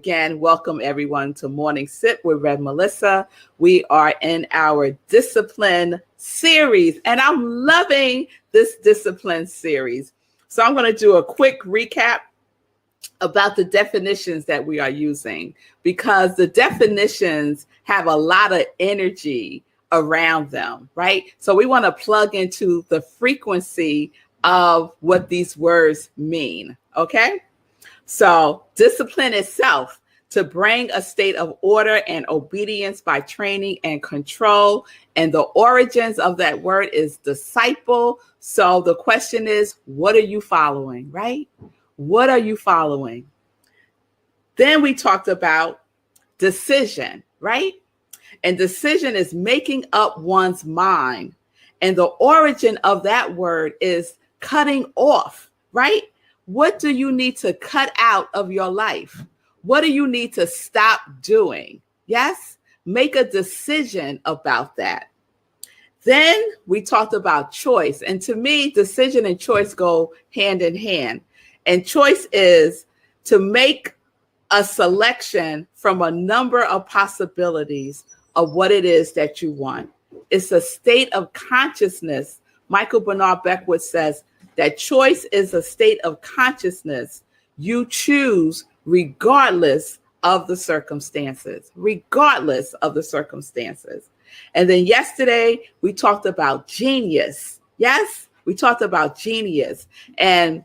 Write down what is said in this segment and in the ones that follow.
again, welcome everyone to Morning Sip with Rev Melissa. We are in our discipline series, and I'm loving this discipline series. So I'm going to do a quick recap about the definitions that we are using, because the definitions have a lot of energy around them, right? So we want to plug into the frequency of what these words mean, okay? So discipline itself, to bring a state of order and obedience by training and control. And the origins of that word is disciple. So the question is, what are you following, right? What are you following? Then we talked about decision, right? And decision is making up one's mind. And the origin of that word is cutting off, right? What do you need to cut out of your life? What do you need to stop doing? Yes? Make a decision about that. Then we talked about choice. And to me, decision and choice go hand in hand. And choice is to make a selection from a number of possibilities of what it is that you want. It's a state of consciousness. Michael Bernard Beckwith says that choice is a state of consciousness you choose regardless of the circumstances, regardless of the circumstances. And then yesterday we talked about genius. Yes, we talked about genius. And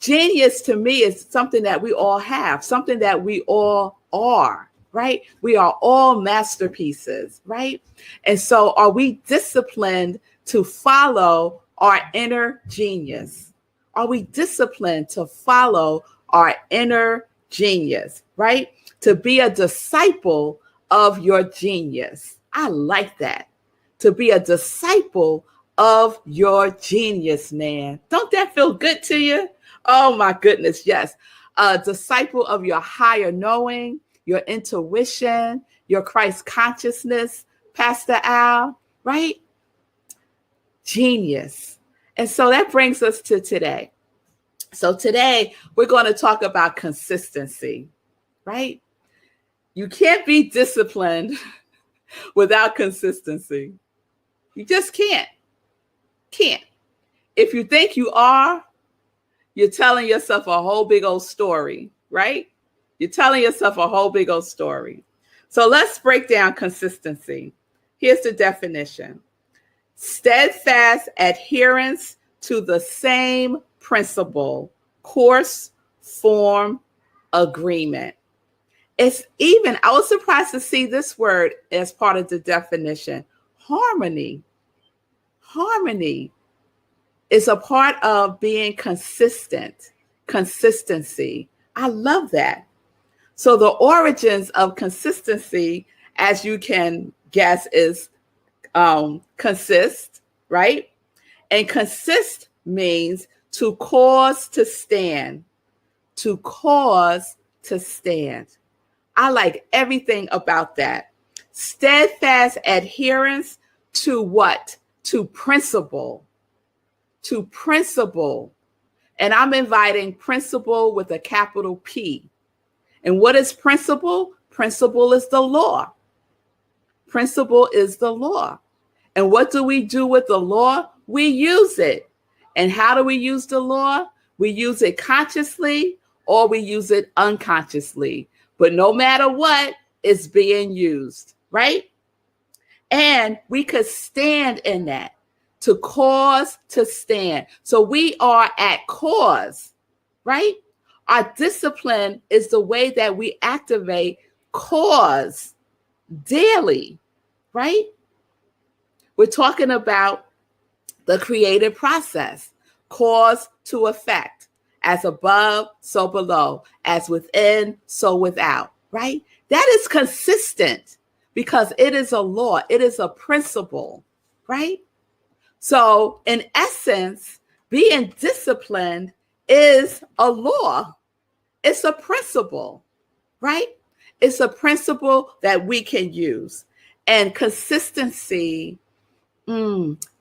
genius to me is something that we all have, something that we all are, right? We are all masterpieces, right? And so are we disciplined to follow our inner genius? Are we disciplined to follow our inner genius, right? To be a disciple of your genius. I like that. To be a disciple of your genius, man. Don't that feel good to you? Oh my goodness, yes. A disciple of your higher knowing, your intuition, your Christ consciousness, Pastor Al, right? Genius. And so that brings us to today. So today we're going to talk about consistency, right? You can't be disciplined without consistency. You just can't. Can't. If you think you are, you're telling yourself a whole big old story, right? You're telling yourself a whole big old story. So let's break down consistency. Here's the definition. Steadfast adherence to the same principle, course, form, agreement. It's even, I was surprised to see this word as part of the definition. Harmony. Harmony is a part of being consistent, consistency. I love that. So the origins of consistency, as you can guess, is consist, right? And consist means to cause to stand, to cause to stand. I like everything about that. Steadfast adherence to what? To principle. To principle. And I'm inviting principle with a capital P. And what is principle? Principle is the law. Principle is the law. And what do we do with the law? We use it. And how do we use the law? We use it consciously or we use it unconsciously. But no matter what, it's being used, right? And we could stand in that, to cause to stand. So we are at cause, right? Our discipline is the way that we activate cause daily, right? We're talking about the creative process, cause to effect, as above, so below, as within, so without, right? That is consistent because it is a law. It is a principle, right? So in essence, being disciplined is a law. It's a principle, right? It's a principle that we can use. And consistency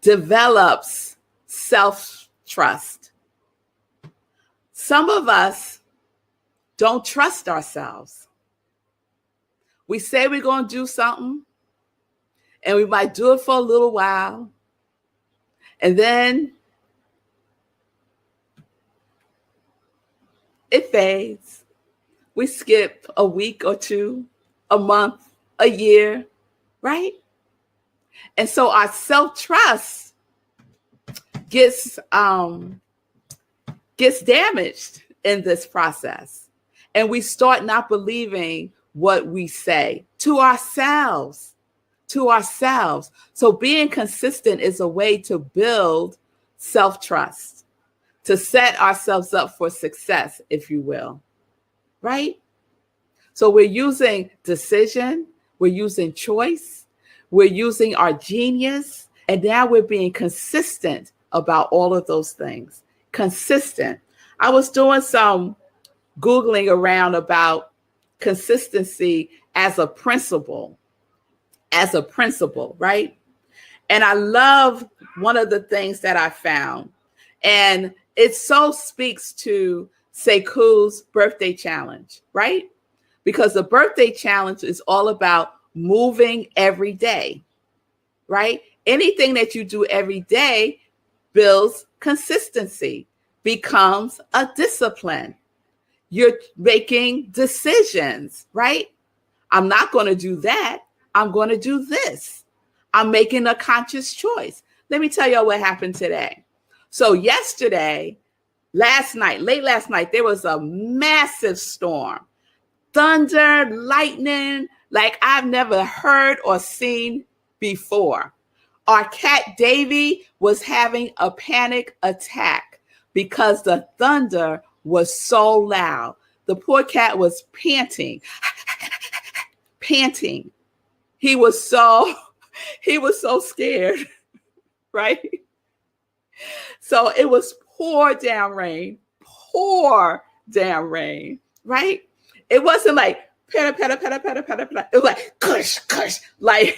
develops self-trust. Some of us don't trust ourselves. We say we're going to do something, and we might do it for a little while, and then it fades. We skip a week or two, a month, a year, right? And so our self-trust gets damaged in this process. And we start not believing what we say to ourselves. So being consistent is a way to build self-trust, to set ourselves up for success, if you will, right? So we're using decision, we're using choice, we're using our genius, and now we're being consistent about all of those things. Consistent. I was doing some Googling around about consistency as a principle, right? And I love one of the things that I found, and it so speaks to Sekou's birthday challenge, right? Because the birthday challenge is all about moving every day, right? Anything that you do every day builds consistency, becomes a discipline. You're making decisions, right? I'm not going to do that. I'm going to do this. I'm making a conscious choice. Let me tell y'all what happened today. So yesterday, late last night, there was a massive storm. Thunder, lightning, like I've never heard or seen before. Our cat Davy was having a panic attack because the thunder was so loud. The poor cat was panting. He was so scared, right? So it was pour down rain, right? It wasn't like patter, patter, patter, patter, patter, patter. It was like cush, cush, like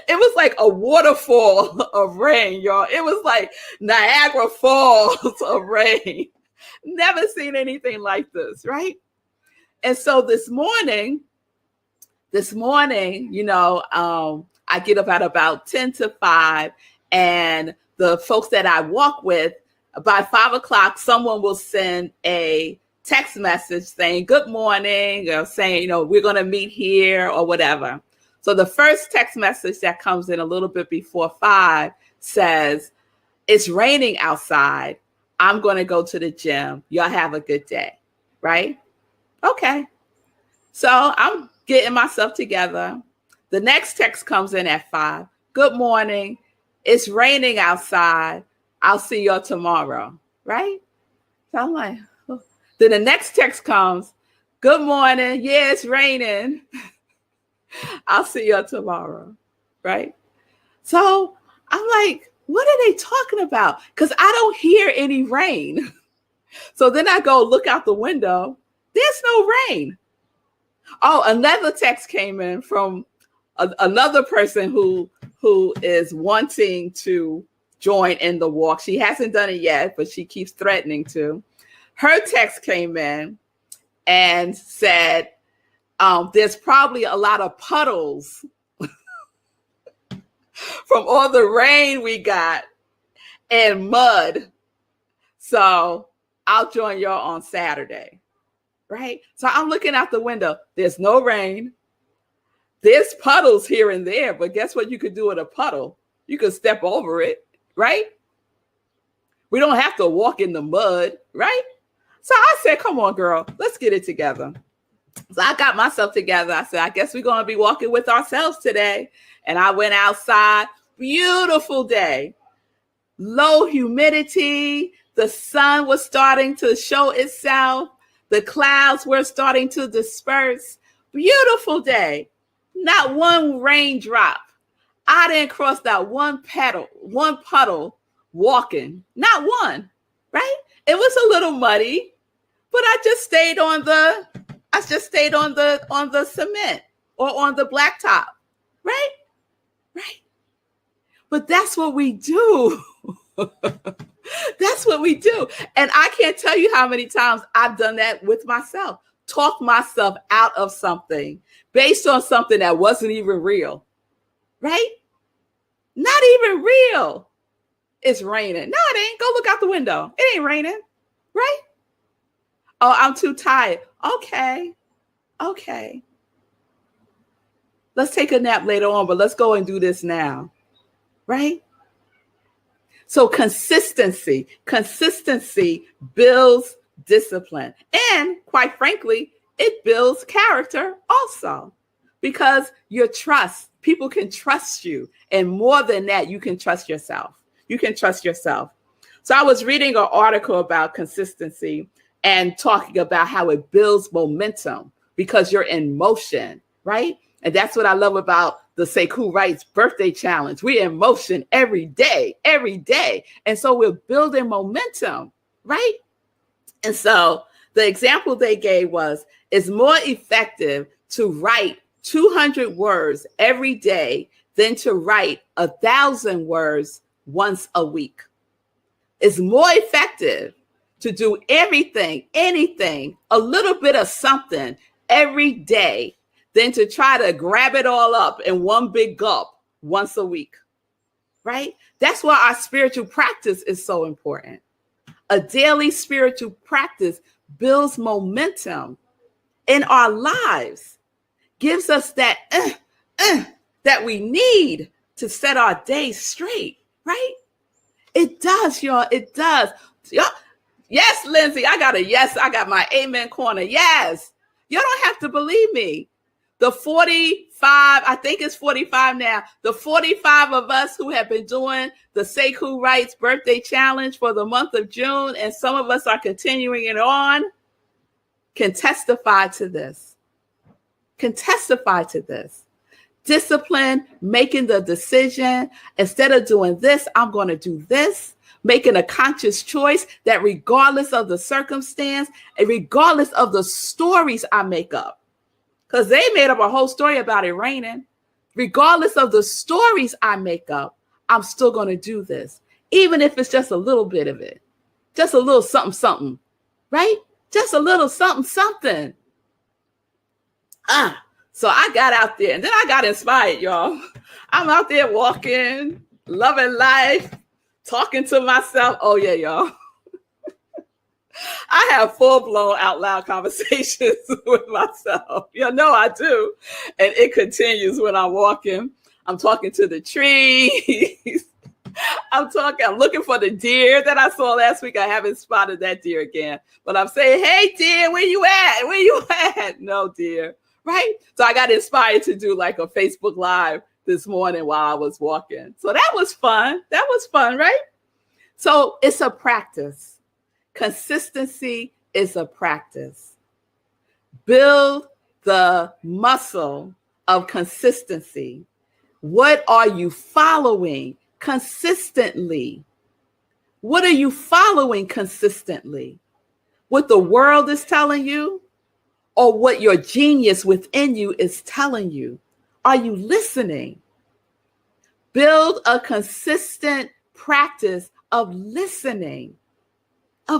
it was like a waterfall of rain, y'all. It was like Niagara Falls of rain. Never seen anything like this, right? And so this morning, I get up at about 10 to 5, and the folks that I walk with, by 5 o'clock, someone will send a text message saying, good morning, or saying, we're going to meet here or whatever. So the first text message that comes in a little bit before 5 says, it's raining outside. I'm going to go to the gym. Y'all have a good day, right? Okay. So I'm getting myself together. The next text comes in at 5. Good morning. It's raining outside. I'll see y'all tomorrow, right? So I'm like, oh. Then the next text comes, good morning. Yeah, it's raining. I'll see y'all tomorrow, right? So I'm like, what are they talking about? Because I don't hear any rain. So then I go look out the window. There's no rain. Oh, another text came in from another person who is wanting to join in the walk. She hasn't done it yet, but she keeps threatening to. Her text came in and said, there's probably a lot of puddles from all the rain we got and mud. So I'll join y'all on Saturday, right? So I'm looking out the window. There's no rain. There's puddles here and there, but guess what you could do with a puddle? You could step over it, right? We don't have to walk in the mud, right? So I said, come on, girl, let's get it together. So I got myself together. I said, I guess we're going to be walking with ourselves today. And I went outside. Beautiful day. Low humidity. The sun was starting to show itself. The clouds were starting to disperse. Beautiful day. Not one raindrop. I didn't cross that one puddle walking. Not one, right? It was a little muddy, but I just stayed on the cement or on the blacktop, right? Right. But that's what we do. That's what we do. And I can't tell you how many times I've done that with myself. talk myself out of something based on something that wasn't even real, right? Not even real. It's raining. No, it ain't. Go look out the window. It ain't raining, right? Oh, I'm too tired. Okay. Let's take a nap later on, but let's go and do this now, right? So consistency builds discipline. And quite frankly, it builds character also, because people can trust you. And more than that, you can trust yourself. So I was reading an article about consistency and talking about how it builds momentum because you're in motion, right? And that's what I love about the Say Who Writes birthday challenge. We're in motion every day. And so we're building momentum, right? And so the example they gave was, it's more effective to write 200 words every day than to write 1,000 words once a week. It's more effective to do anything, a little bit of something every day than to try to grab it all up in one big gulp once a week, right? That's why our spiritual practice is so important. A daily spiritual practice builds momentum in our lives, gives us that that we need to set our days straight, right? It does, y'all. It does. Y'all. Yes, Lindsay, I got a yes. I got my amen corner. Yes. You don't have to believe me. The 45, I think it's 45 now, the 45 of us who have been doing the Say Who Writes birthday challenge for the month of June, and some of us are continuing it on, can testify to this. Discipline, making the decision, instead of doing this, I'm going to do this. Making a conscious choice that regardless of the circumstance and regardless of the stories I make up, because they made up a whole story about it raining. Regardless of the stories I make up, I'm still going to do this. Even if it's just a little bit of it. Just a little something, right? Just a little something. So I got out there and then I got inspired, y'all. I'm out there walking, loving life, talking to myself. Oh yeah, y'all. I have full-blown out loud conversations with myself. You know I do. And it continues when I'm walking. I'm talking to the trees. I'm looking for the deer that I saw last week. I haven't spotted that deer again. But I'm saying, hey, deer, where you at? No, deer. Right? So I got inspired to do like a Facebook Live this morning while I was walking. So that was fun. Right? So it's a practice. Consistency is a practice. Build the muscle of consistency. What are you following consistently? What are you following consistently? What the world is telling you or what your genius within you is telling you? Are you listening? Build a consistent practice of listening. I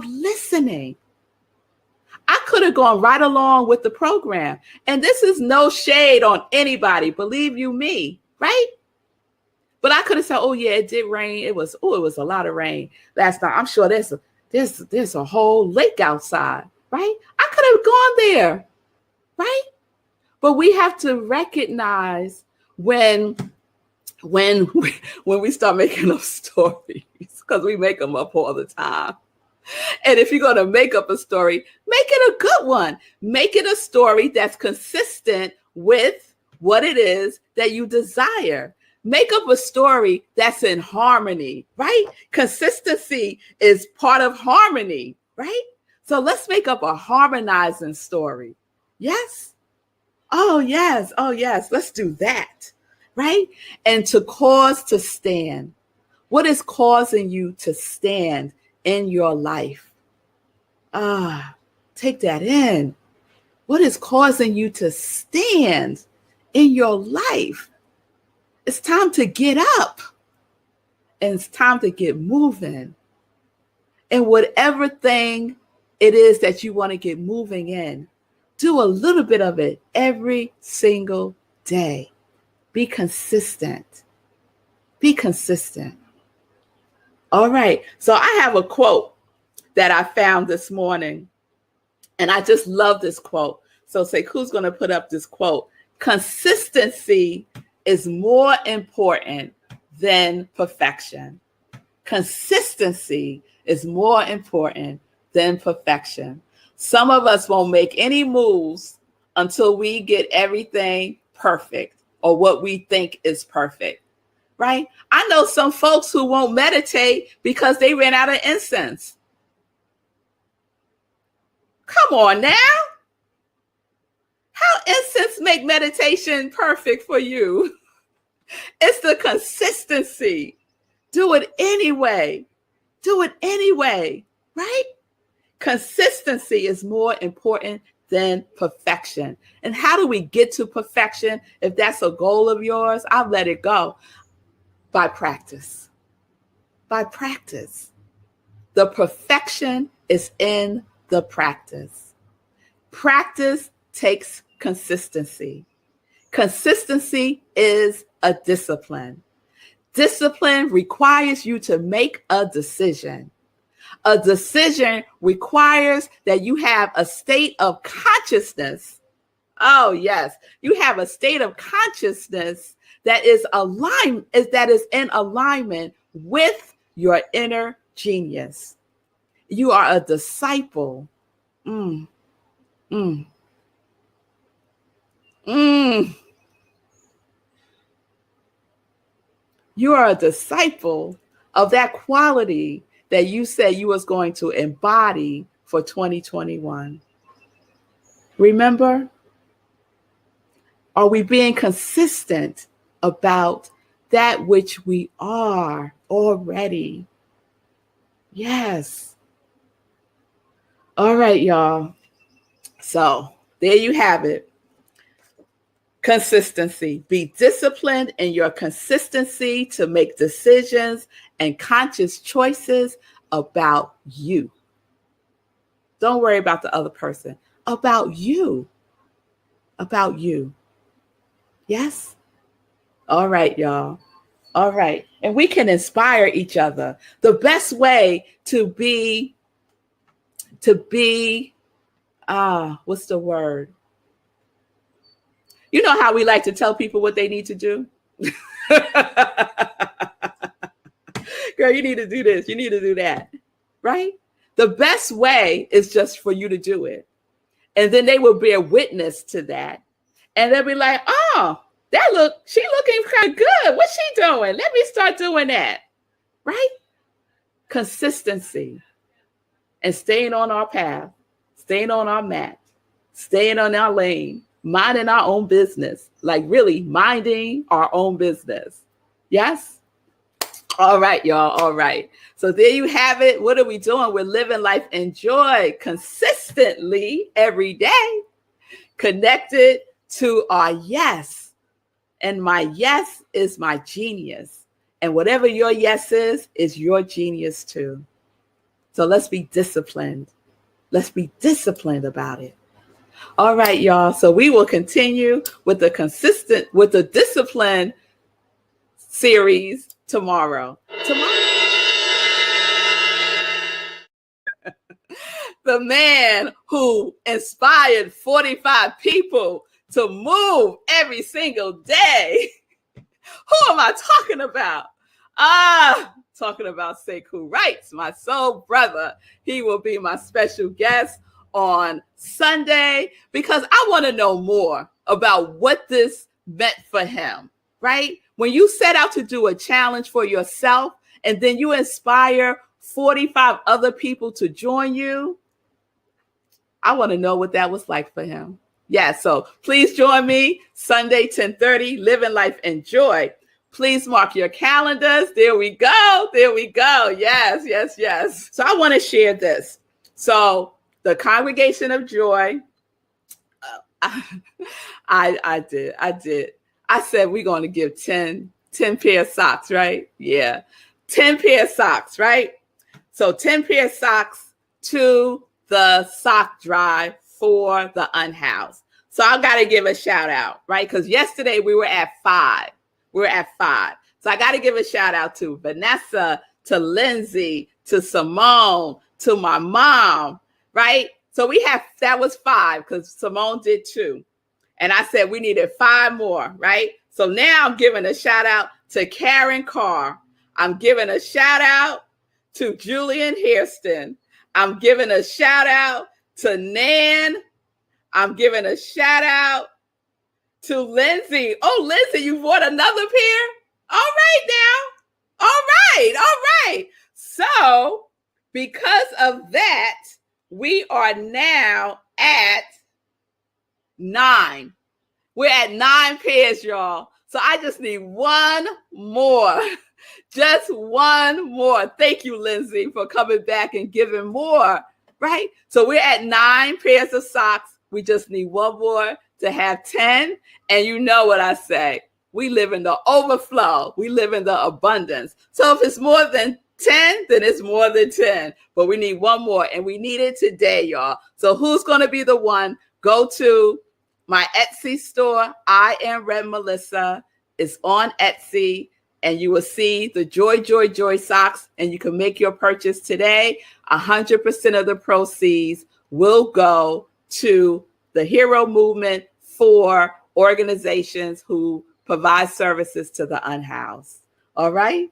could have gone right along with the program. And this is no shade on anybody, believe you me, right? But I could have said, oh yeah, it did rain. It was a lot of rain last night. I'm sure there's a whole lake outside, right? I could have gone there, right? But we have to recognize when we start making up stories, because we make them up all the time. And if you're going to make up a story, make it a good one. Make it a story that's consistent with what it is that you desire. Make up a story that's in harmony, right? Consistency is part of harmony, right? So let's make up a harmonizing story. Yes? Oh, yes. Let's do that, right? And to cause to stand. What is causing you to stand in your life? Take that in. What is causing you to stand in your life? It's time to get up and it's time to get moving. And whatever thing it is that you want to get moving in, Do a little bit of it every single day. Be consistent. Be consistent. All right. So I have a quote that I found this morning, and I just love this quote. So say, who's going to put up this quote? Consistency is more important than perfection. Consistency is more important than perfection. Some of us won't make any moves until we get everything perfect or what we think is perfect, right? I know some folks who won't meditate because they ran out of incense. Come on now. How incense make meditation perfect for you? It's the consistency. Do it anyway. Do it anyway, right? Consistency is more important than perfection. And how do we get to perfection? If that's a goal of yours, I'll let it go. By practice. By practice. The perfection is in the practice. Practice takes consistency. Consistency is a discipline. Discipline requires you to make a decision. A decision requires that you have a state of consciousness. Oh, yes. You have a state of consciousness that is in alignment with your inner genius. You are a disciple. You are a disciple of that quality that you said you was going to embody for 2021. Remember? Are we being consistent about that which we are already? Yes. All right, y'all. So there you have it. Consistency. Be disciplined in your consistency to make decisions and conscious choices about you. Don't worry about the other person. About you. About you. Yes? All right, y'all. All right. And we can inspire each other. The best way to be, what's the word? You know how we like to tell people what they need to do? Girl, you need to do this. You need to do that. Right? The best way is just for you to do it. And then they will bear witness to that. And they'll be like, oh, she looking kind of good. What's she doing? Let me start doing that. Right? Consistency. And staying on our path. Staying on our mat. Staying on our lane. Minding our own business, like really minding our own business. Yes? All right, y'all. All right. So there you have it. What are we doing? We're living life in joy consistently every day, connected to our yes. And my yes is my genius. And whatever your yes is your genius too. So let's be disciplined. Let's be disciplined about it. All right, y'all. So we will continue with the discipline series tomorrow. The man who inspired 45 people to move every single day. Who am I talking about? Talking about Sekou Wrights, my soul brother. He will be my special guest on Sunday because I want to know more about what this meant for him, right? When you set out to do a challenge for yourself and then you inspire 45 other people to join you, I want to know what that was like for him. Yeah, so please join me Sunday, 10:30, Living Life in Joy. Please mark your calendars. There we go. There we go. Yes, yes, yes. So I want to share this. So the Congregation of Joy, I did. I said we're going to give 10 pair of socks, right? Yeah, 10 pair of socks, right? So 10 pair of socks to the sock drive for the unhoused. So I got to give a shout out, right? Because yesterday we were at 5. We were at 5. So I got to give a shout out to Vanessa, to Lindsay, to Simone, to my mom, right? So that was 5 because Simone did 2. And I said we needed 5 more, right? So now I'm giving a shout out to Karen Carr. I'm giving a shout out to Julian Hairston. I'm giving a shout out to Nan. I'm giving a shout out to Lindsay. Oh, Lindsay, you bought another pair? All right now. All right. So because of that, we are now at 9. We're at 9 pairs, y'all. So I just need one more. Just one more. Thank you, Lindsay, for coming back and giving more, right? So we're at 9 pairs of socks. We just need one more to have 10. And you know what I say. We live in the overflow. We live in the abundance. So if it's more than 10, then it's more than 10. But we need one more. And we need it today, y'all. So who's going to be the one? Go to my Etsy store. I am Red Melissa. It's on Etsy. And you will see the Joy socks. And you can make your purchase today. 100% of the proceeds will go to the Hero Movement for organizations who provide services to the unhoused. All right,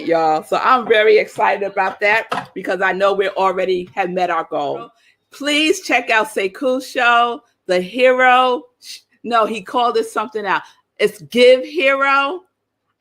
y'all. So I'm very excited about that because I know we already have met our goal. Please check out Seku's show, The Hero. No, he called it something else. It's Give Hero.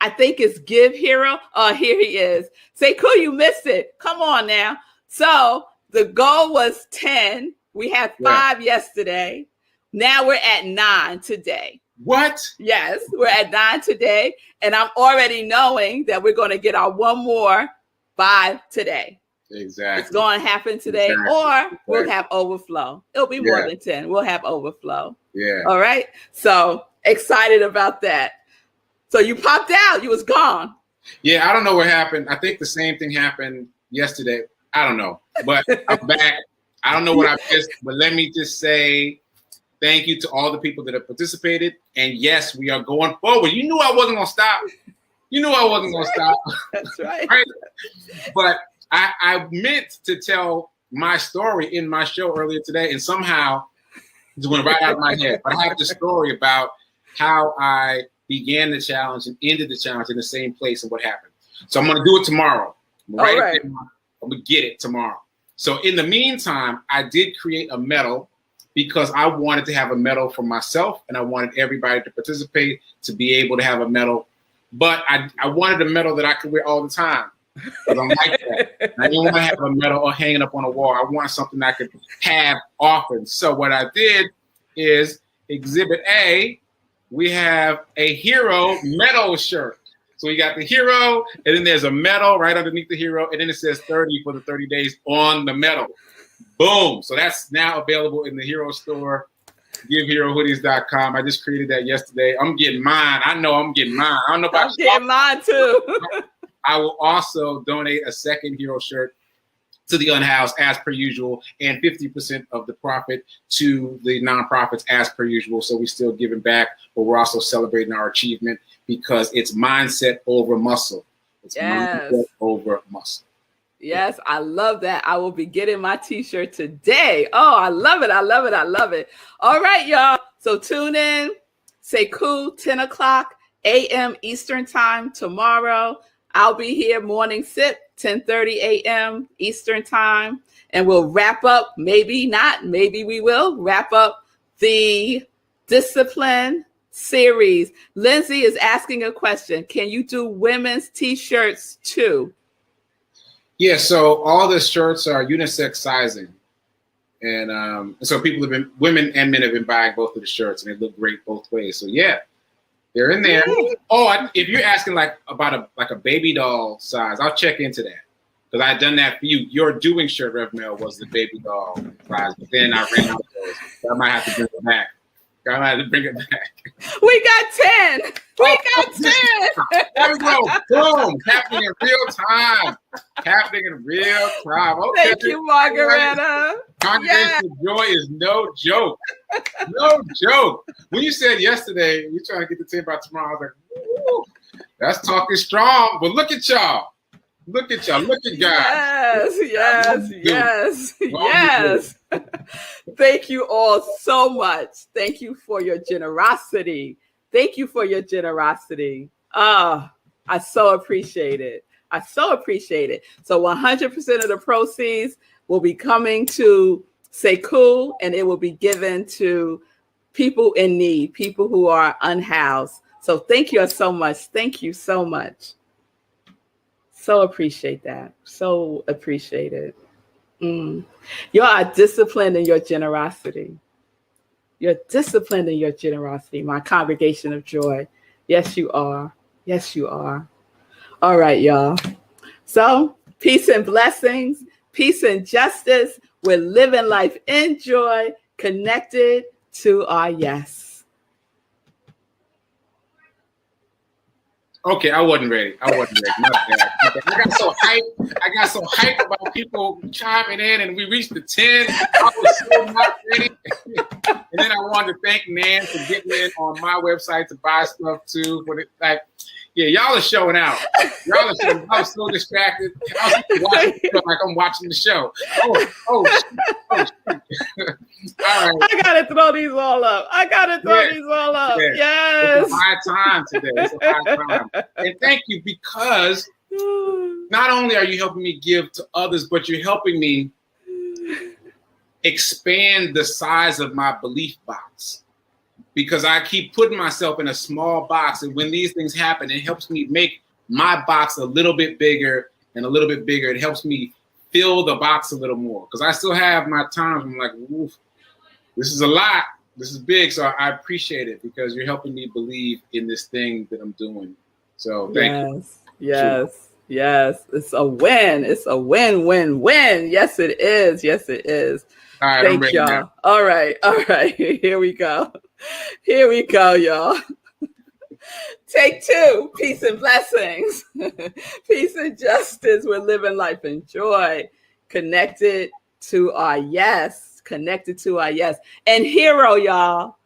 I think it's Give Hero. Oh, here he is. Seku, you missed it. Come on now. So the goal was 10. We had 5 yesterday. Now we're at 9 today. What? Yes, we're at 9 today. And I'm already knowing that we're going to get our one more by today. Exactly. It's going to happen today, or we'll have overflow. It'll be more than 10. We'll have overflow. Yeah. All right. So excited about that. So you popped out. You was gone. Yeah, I don't know what happened. I think the same thing happened yesterday. I don't know. But I'm back. I don't know what I missed, but let me just say thank you to all the people that have participated. And yes, we are going forward. You knew I wasn't going to stop. That's right. Right? But I meant to tell my story in my show earlier today, and somehow it went right out of my head. But I have the story about how I began the challenge and ended the challenge in the same place and what happened. So I'm going to do it tomorrow. I'm going to get it tomorrow. So in the meantime, I did create a medal because I wanted to have a medal for myself and I wanted everybody to participate to be able to have a medal. But I wanted a medal that I could wear all the time. I don't like that. I didn't want to have a medal or hanging up on a wall. I want something I could have often. So what I did is Exhibit A, we have a hero medal shirt. So we got the hero, and then there's a medal right underneath the hero, and then it says 30 for the 30 days on the medal. Boom. So that's now available in the hero store, giveherohoodies.com. I just created that yesterday. I'm getting mine. I know I'm getting mine. I don't know about you. I'm getting mine too. I will also donate a second hero shirt to the unhoused as per usual, and 50% of the profit to the nonprofits as per usual. So we're still giving back, but we're also celebrating our achievement because it's mindset over muscle. It's mindset over muscle. Yes, I love that. I will be getting my t-shirt today. Oh, I love it. All right, y'all. So tune in. Seku, 10 o'clock a.m. Eastern time tomorrow. I'll be here morning sip, 10:30 a.m. Eastern time. And we'll wrap up, maybe not, maybe we will wrap up the discipline series. Lindsay is asking a question. Can you do women's t-shirts too? Yeah, so all the shirts are unisex sizing. And so women and men have been buying both of the shirts and they look great both ways. So yeah, they're in there. Oh, if you're asking about a baby doll size, I'll check into that. Because I had done that for you. Your doing shirt, Rev Mel, was the baby doll size. But then I ran out of those. So I might have to bring it back. I had to bring it back. We got 10. We got 10. There we go. Boom. Happening in real time. Happening in real time. Okay. Thank you, Margaretta. Congregation of Joy is no joke. No joke. When you said yesterday, we're trying to get the 10 by tomorrow, I was like, ooh, that's talking strong. But look at y'all. Look at y'all. Look at God. Yes. Thank you all so much. Thank you for your generosity. Thank you for your generosity. I so appreciate it. I so appreciate it. So 100% of the proceeds will be coming to Sekou, and it will be given to people in need, people who are unhoused. So thank you so much. Thank you so much. So appreciate that. So appreciate it. You are disciplined in your generosity. You're disciplined in your generosity, my congregation of joy. Yes, you are. Yes, you are. All right, y'all. So peace and blessings, peace and justice. We're living life in joy, connected to our yes. Okay, I wasn't ready. My bad. I got so hyped about people chiming in, and we reached the 10. I was so not ready. And then I wanted to thank Nan for getting in on my website to buy stuff too. But y'all are showing out. I was so distracted. I was watching the show like I'm watching the show. Oh, shoot. All right. I gotta throw these all up. Yes. It's a high time today. It's a high time. And thank you, because not only are you helping me give to others, but you're helping me expand the size of my belief box. Because I keep putting myself in a small box, and when these things happen, it helps me make my box a little bit bigger and a little bit bigger. It helps me fill the box a little more, because I still have my times when I'm like, oof, this is a lot. This is big. So I appreciate it, because you're helping me believe in this thing that I'm doing. So thank you. Yes. It's a win. It's a win-win-win. Yes, it is. All right, thank y'all. Now. All right. Here we go, y'all. Take 2. Peace and blessings. Peace and justice. We're living life in joy. Connected to our yes. And hero, y'all.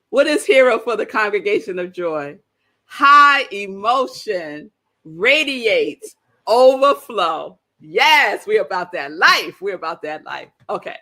What is hero for the congregation of joy? High emotion, radiates, overflow. Yes, we're about that life. Okay.